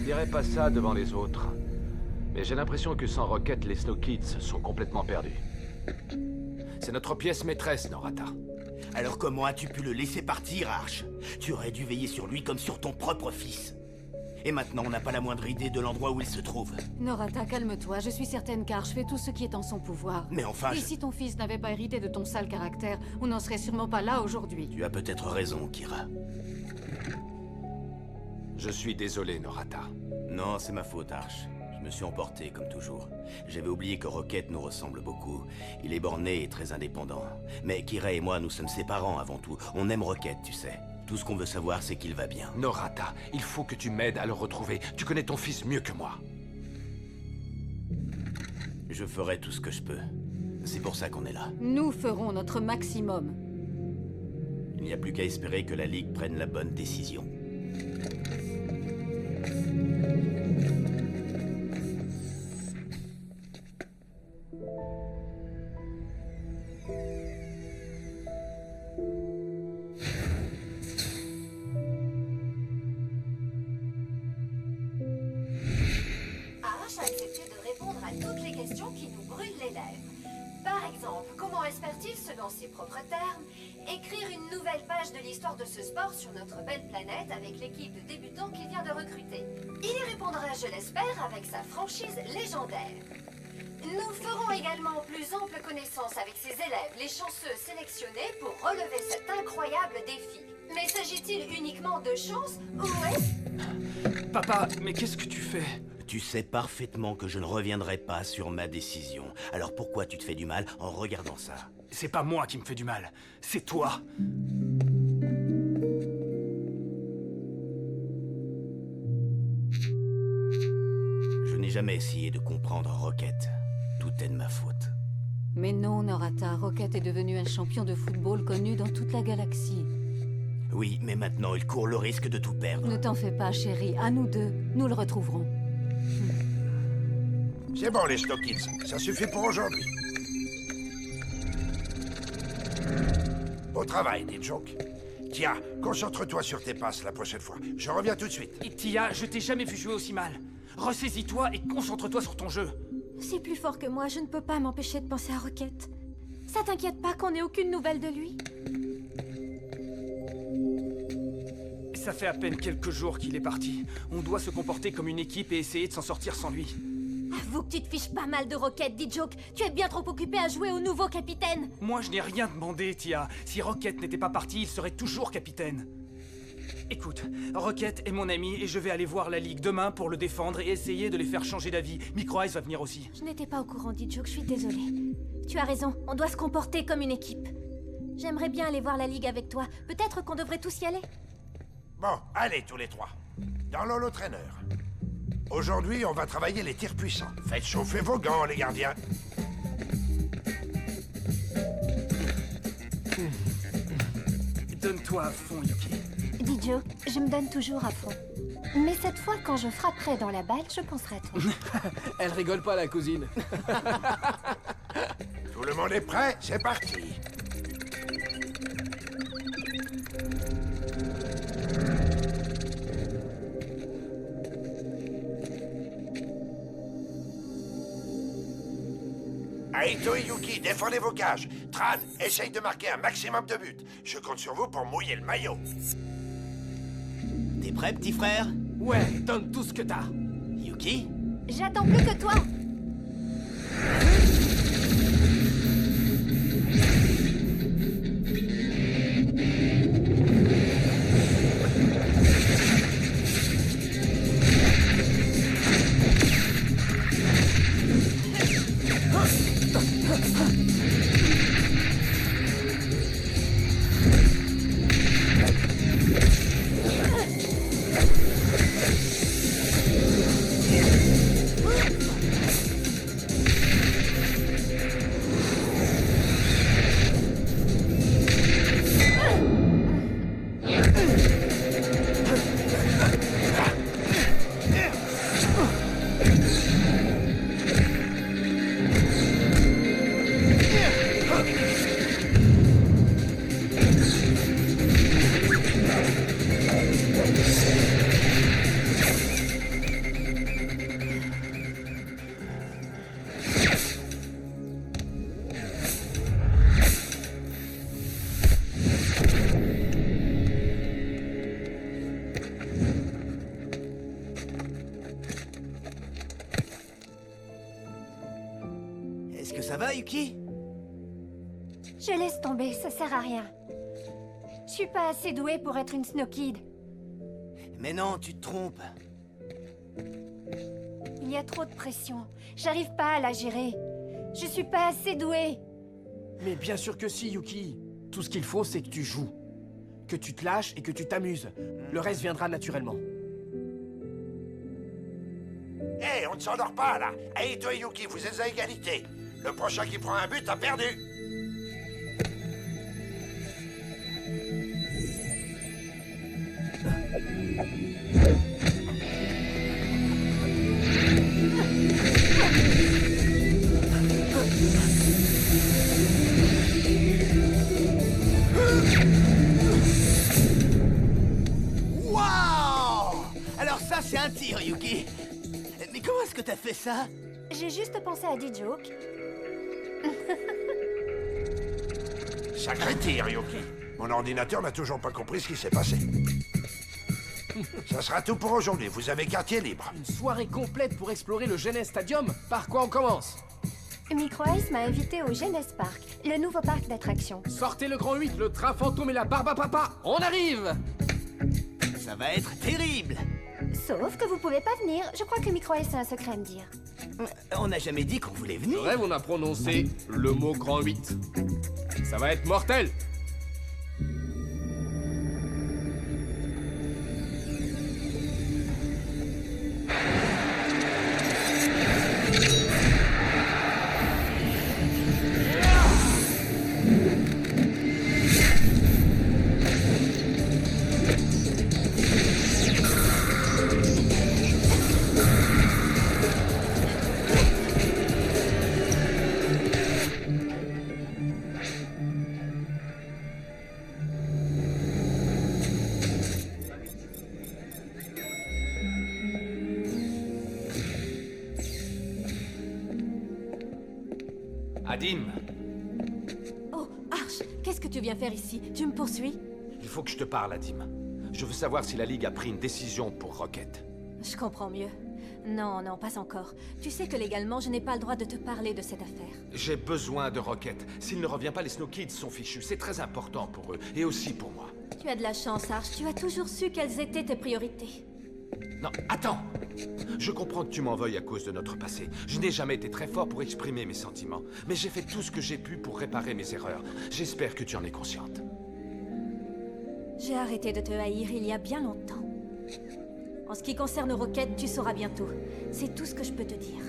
dirais pas ça devant les autres. Mais j'ai l'impression que sans Rocket, les Snow Kids sont complètement perdus. C'est notre pièce maîtresse, Norata. Alors comment as-tu pu le laisser partir, Arch? Tu aurais dû veiller sur lui comme sur ton propre fils. Et maintenant, on n'a pas la moindre idée de l'endroit où il se trouve. Norata, calme-toi. Je suis certaine qu'Arch fait tout ce qui est en son pouvoir. Mais enfin, Et si ton fils n'avait pas hérité de ton sale caractère, on n'en serait sûrement pas là aujourd'hui. Tu as peut-être raison, Kira. Je suis désolé, Norata. Non, c'est ma faute, Arch. Je me suis emporté, comme toujours. J'avais oublié que Rocket nous ressemble beaucoup. Il est borné et très indépendant. Mais Kira et moi, nous sommes ses parents avant tout. On aime Rocket, tu sais. Tout ce qu'on veut savoir, c'est qu'il va bien. Norata, il faut que tu m'aides à le retrouver. Tu connais ton fils mieux que moi. Je ferai tout ce que je peux. C'est pour ça qu'on est là. Nous ferons notre maximum. Il n'y a plus qu'à espérer que la Ligue prenne la bonne décision. Arch a accepté de répondre à toutes les questions qui nous brûlent les lèvres. Par exemple, comment espère-t-il, selon ses propres termes, écrire une nouvelle page de l'histoire de ce sport sur notre belle planète avec l'équipe de débutants qu'il vient de recruter? Il y répondra, je l'espère, avec sa franchise légendaire. Nous ferons également plus ample connaissance avec ses élèves, les chanceux sélectionnés pour relever cet incroyable défi. Mais s'agit-il uniquement de chance ou est-ce... Papa, mais qu'est-ce que tu fais? Tu sais parfaitement que je ne reviendrai pas sur ma décision. Alors pourquoi tu te fais du mal en regardant ça? C'est pas moi qui me fais du mal, c'est toi. Je n'ai jamais essayé de comprendre Rocket. Tout est de ma faute. Mais non, Norata, Rocket est devenu un champion de football connu dans toute la galaxie. Oui, mais maintenant il court le risque de tout perdre. Ne t'en fais pas, chérie. À nous deux, nous le retrouverons. C'est bon, les Snow Kids. Ça suffit pour aujourd'hui. Au travail, des jokes. Tiens, concentre-toi sur tes passes la prochaine fois. Je reviens tout de suite. Et Tia, je t'ai jamais vu jouer aussi mal. Ressaisis-toi et concentre-toi sur ton jeu. C'est plus fort que moi, je ne peux pas m'empêcher de penser à Rocket. Ça t'inquiète pas qu'on ait aucune nouvelle de lui? Ça fait à peine quelques jours qu'il est parti. On doit se comporter comme une équipe et essayer de s'en sortir sans lui. Avoue que tu te fiches pas mal de Rocket, D-Joke. Tu es bien trop occupé à jouer au nouveau capitaine. Moi, je n'ai rien demandé, Tia. Si Rocket n'était pas parti, il serait toujours capitaine. Écoute, Rocket est mon ami et je vais aller voir la Ligue demain pour le défendre et essayer de les faire changer d'avis. Micro Ice va venir aussi. Je n'étais pas au courant, D-Joke, je suis désolée. Tu as raison, on doit se comporter comme une équipe. J'aimerais bien aller voir la Ligue avec toi. Peut-être qu'on devrait tous y aller. Bon, allez, tous les trois. Dans l'holo-trainer. Aujourd'hui, on va travailler les tirs puissants. Faites chauffer vos gants, les gardiens. Donne-toi à fond, Yuki. D-Joke, je me donne toujours à fond. Mais cette fois, quand je frapperai dans la balle, je penserai à toi. Elle rigole pas, la cousine. Tout le monde est prêt? C'est parti. Aito et Yuki, défendez vos cages. Tran, essaye de marquer un maximum de buts. Je compte sur vous pour mouiller le maillot. T'es prêt, petit frère? Ouais, donne tout ce que t'as. Yuki? J'attends plus que toi. va, Yuki? Je laisse tomber, ça sert à rien. Je suis pas assez douée pour être une Snow Kid. Mais non, tu te trompes. Il y a trop de pression. J'arrive pas à la gérer. Je suis pas assez douée. Mais bien sûr que si, Yuki. Tout ce qu'il faut, c'est que tu joues. Que tu te lâches et que tu t'amuses. Le reste viendra naturellement. Hé, on ne s'endort pas, là. Hey, toi et Yuki, vous êtes à égalité. Le prochain qui prend un but a perdu. Waouh! Alors ça, c'est un tir, Yuki. Mais comment est-ce que t'as fait ça? J'ai juste pensé à des jokes. Sacré tir, Yuki. Mon ordinateur n'a toujours pas compris ce qui s'est passé. Ça sera tout pour aujourd'hui. Vous avez quartier libre. Une soirée complète pour explorer le Genesis Stadium. Par quoi on commence? Microice m'a invité au Genesis Park, le nouveau parc d'attractions. Sortez le grand 8, le train fantôme et la barbe à papa. On arrive! Ça va être terrible. Sauf que vous pouvez pas venir. Je crois que Microice a un secret à me dire. On n'a jamais dit qu'on voulait Le venir. rêve, on a prononcé le mot grand 8. Ça va être mortel! Adim, Oh, Arch, qu'est-ce que tu viens faire ici? Tu me poursuis? il faut que je te parle, Adim. Je veux savoir si la Ligue a pris une décision pour Rocket. Je comprends mieux. Non, non, pas encore. Tu sais que légalement, je n'ai pas le droit de te parler de cette affaire. J'ai besoin de Rocket. S'il ne revient pas, les Snow Kids sont fichus. C'est très important pour eux, et aussi pour moi. Tu as de la chance, Arch. Tu as toujours su quelles étaient tes priorités. Non, attends! Je comprends que tu m'en veuilles à cause de notre passé. Je n'ai jamais été très fort pour exprimer mes sentiments. Mais j'ai fait tout ce que j'ai pu pour réparer mes erreurs. J'espère que tu en es consciente. J'ai arrêté de te haïr il y a bien longtemps. En ce qui concerne Rocket, tu sauras bientôt. C'est tout ce que je peux te dire.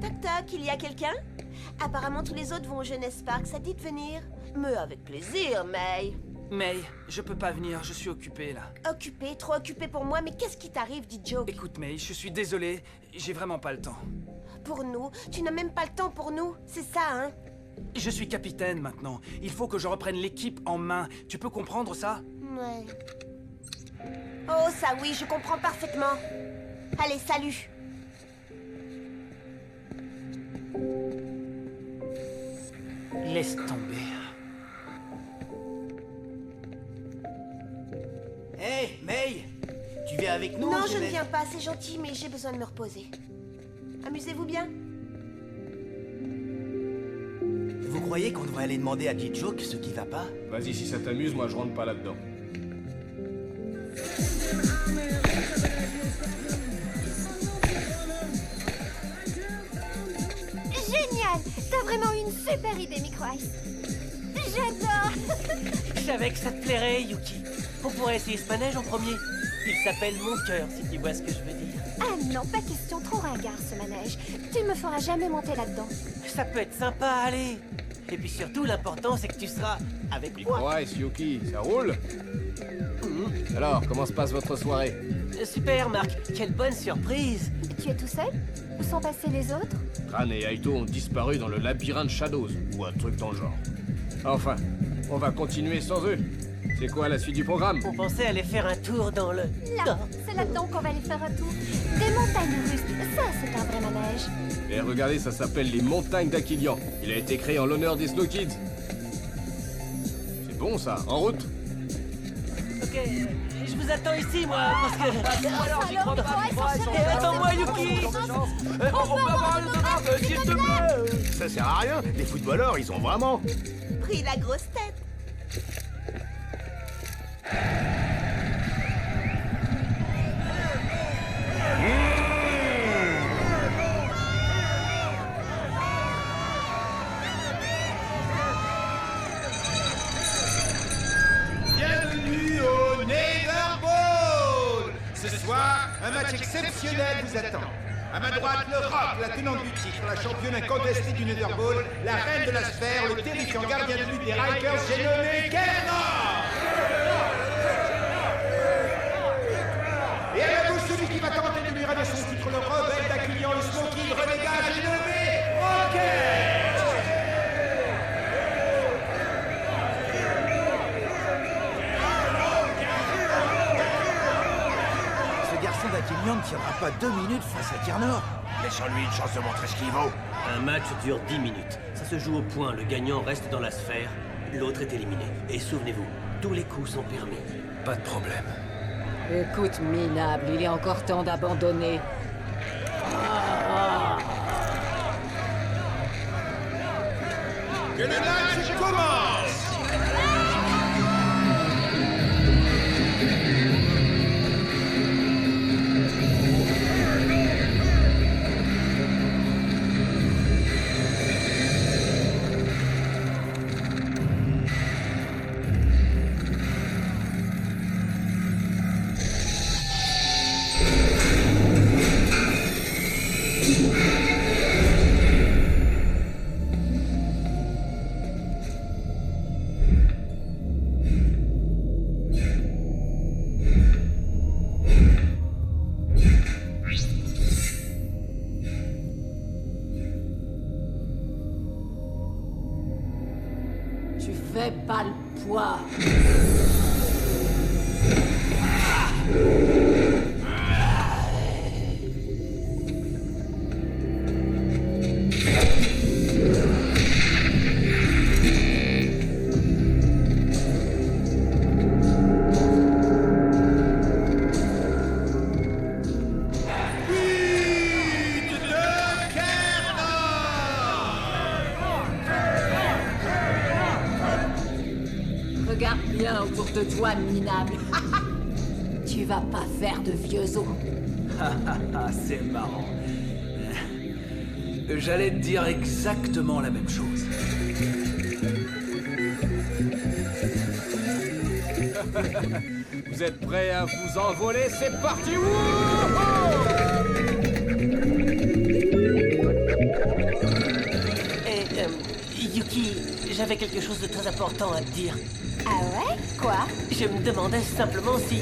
Toc toc, il y a quelqu'un? Apparemment tous les autres vont au Genesis Park, ça te dit de venir? Mais avec plaisir, May. May, je peux pas venir, je suis occupé là. Occupé, trop occupé pour moi, mais qu'est-ce qui t'arrive, dit Joke? Écoute May, je suis désolé, j'ai vraiment pas le temps. Pour nous? Tu n'as même pas le temps pour nous, c'est ça, hein? Je suis capitaine maintenant, il faut que je reprenne l'équipe en main. Tu peux comprendre ça? Ouais. Oh, ça oui, je comprends parfaitement. Allez, salut. Laisse tomber. Hé, May! Tu viens avec nous? Non, je ne viens pas, c'est gentil, mais j'ai besoin de me reposer. Amusez-vous bien. Vous croyez qu'on devrait aller demander à D-Joke ce qui va pas? Vas-y, si ça t'amuse, moi je rentre pas là-dedans. Génial! T'as vraiment une super idée, Microice. J'adore! Je savais que ça te plairait, Yuki. On pourrait essayer ce manège en premier. Il s'appelle Mon Cœur, si tu vois ce que je veux dire. Ah non, pas question, trop ringard ce manège. Tu me feras jamais monter là-dedans. Ça peut être sympa, allez. Et puis surtout, l'important, c'est que tu seras avec moi. Microice, Yuki, ça roule? Alors, comment se passe votre soirée? Super, Marc. Quelle bonne surprise. Tu es tout seul? Où sont passés les autres? Tran et Aito ont disparu dans le labyrinthe Shadows, ou un truc dans le genre. Enfin, on va continuer sans eux. C'est quoi la suite du programme? On pensait aller faire un tour dans le... Là, C'est là-dedans qu'on va aller faire un tour. Des montagnes russes, ça c'est un vrai manège. Et regardez, ça s'appelle les montagnes d'Aquilian. Il a été créé en l'honneur des Snow Kids. C'est bon ça, en route. Ok, je vous attends ici, moi, parce que... Alors, j'y crois pas. Attends-moi, Yuki. On peut avoir un autographe, s'il te plaît. Ça sert à rien. Les footballeurs, ils ont vraiment... Pris la grosse tête. Bienvenue au Nether Ball. Ce soir, un match exceptionnel vous attend. À ma droite, le Rock, la tenante du titre, la championne incontestée du Nether Ball, la reine de la sphère, le terrifiant gardien de but des Rikers, j'ai nommé Kerna. Et à la gauche, celui qui va tenter de lui ramener son titre, le rebelle d'Aquilian, le Smoky, le renégat, j'ai nommé Rocket. Ce garçon d'Aquilian ne tiendra pas 2 minutes face à Kernor. Laissons-lui une chance de montrer ce qu'il vaut. Un match dure 10 minutes. Ça se joue au point. Le gagnant reste dans la sphère, l'autre est éliminé. Et souvenez-vous, tous les coups sont permis. Pas de problème. Écoute, minable, il est encore temps d'abandonner. Que le match commence. Tu fais pas le poids. Regarde bien autour de toi, minable. Tu vas pas faire de vieux os. C'est marrant. J'allais te dire exactement la même chose. Vous êtes prêts à vous envoler? C'est parti! Wouhou! Yuki, j'avais quelque chose de très important à te dire. Ah ouais? Quoi? Je me demandais simplement si...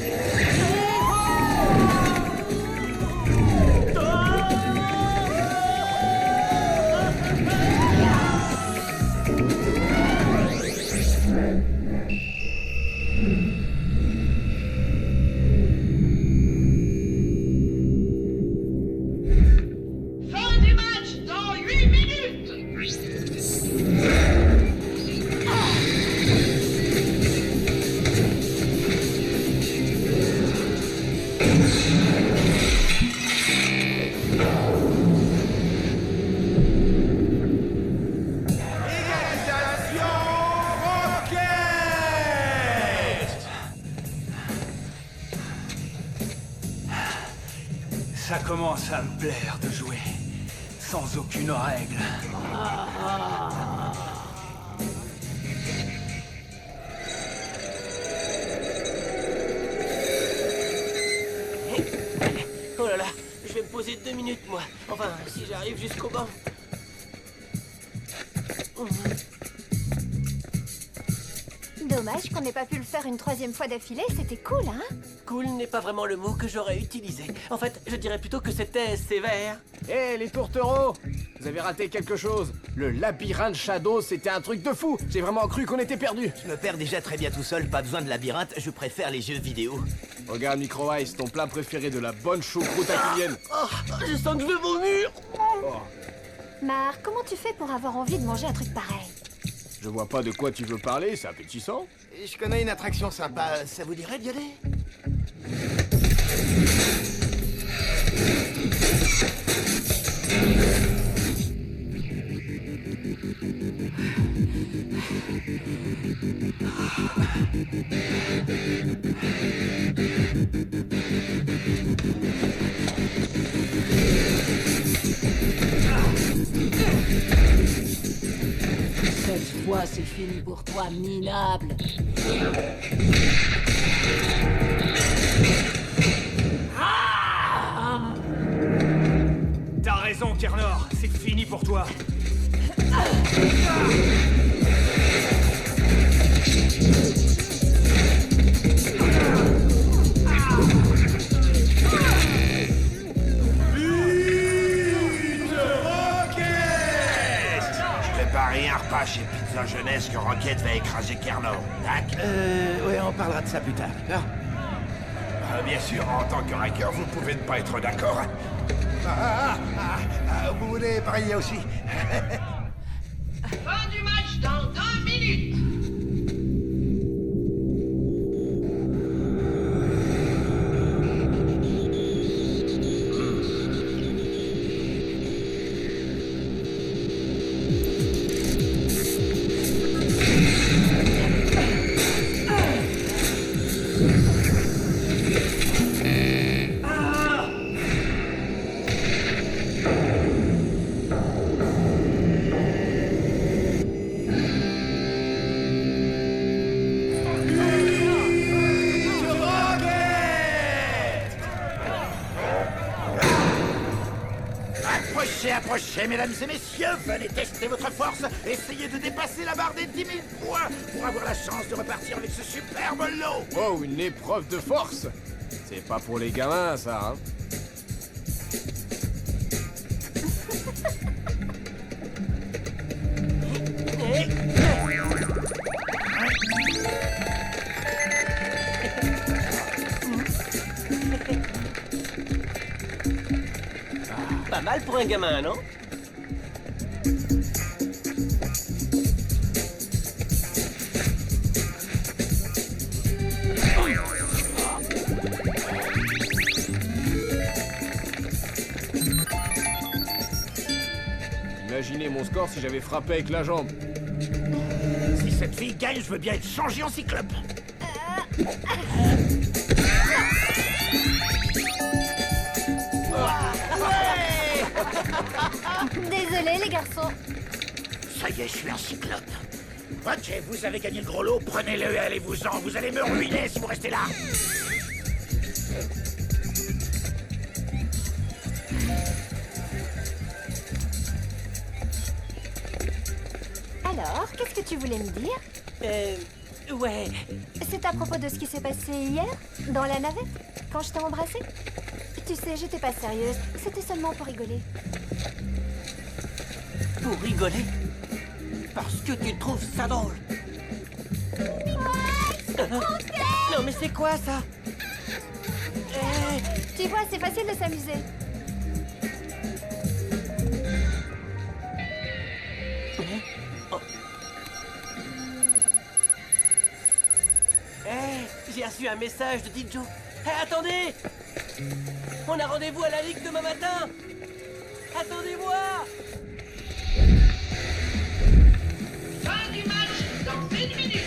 Fin du match dans 8 minutes. Égalisation Rocket. Ça commence à me plaire de jouer. Sans aucune règle. Oh là là, je vais me poser 2 minutes, moi. Enfin, si j'arrive jusqu'au banc. Dommage qu'on n'ait pas pu le faire une 3e fois d'affilée, c'était cool, hein? Cool n'est pas vraiment le mot que j'aurais utilisé. En fait, je dirais plutôt que c'était sévère. Hé, les tourtereaux! Vous avez raté quelque chose. Le labyrinthe Shadow, c'était un truc de fou. J'ai vraiment cru qu'on était perdu. Je me perds déjà très bien tout seul, pas besoin de labyrinthe, je préfère les jeux vidéo. Regarde Micro Ice, ton plat préféré de la bonne choucroute aquilienne. Je sens que je vais vomir. Marc, comment tu fais pour avoir envie de manger un truc pareil? Je vois pas de quoi tu veux parler, c'est appétissant. Je connais une attraction sympa, ça vous dirait d'y aller? Cette fois, c'est fini pour toi, minable. T'as raison, Kernor, c'est fini pour toi. Préparez un repas chez Pizza Jeunesse que Rocket va écraser Kernor. Tac. Ouais, on parlera de ça plus tard, d'accord? Bien sûr, en tant que hacker, vous pouvez ne pas être d'accord. Vous voulez parier aussi? Fin du match dans 2 minutes. Approchez, mesdames et messieurs, venez tester votre force. Essayez de dépasser la barre des 10 000 points pour avoir la chance de repartir avec ce superbe lot. Oh, une épreuve de force. C'est pas pour les gamins, ça, hein. Pas mal pour un gamin, non? Imaginez mon score si j'avais frappé avec la jambe. Si cette fille gagne, je veux bien être changé en cyclope. Désolé les garçons. Ça y est, je suis un cyclope. Ok, vous avez gagné le gros lot, prenez-le et allez-vous-en. Vous allez me ruiner si vous restez là. Alors, qu'est-ce que tu voulais me dire? Ouais. C'est à propos de ce qui s'est passé hier, dans la navette, quand je t'ai embrassée? Tu sais, j'étais pas sérieuse, c'était seulement pour rigoler. Pour rigoler? Parce que tu trouves ça drôle? Non mais c'est quoi ça? Tu vois, c'est facile de s'amuser. J'ai reçu un message de Dijo. Attendez! On a rendez-vous à la Ligue demain matin! Attendez-moi! Fin du match dans 1 minute.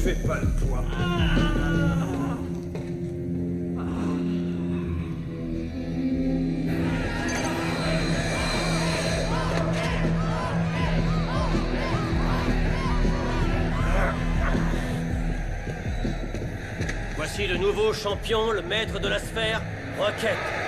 fais pas le poids. Voici le nouveau champion, le maître de la sphère, Rocket.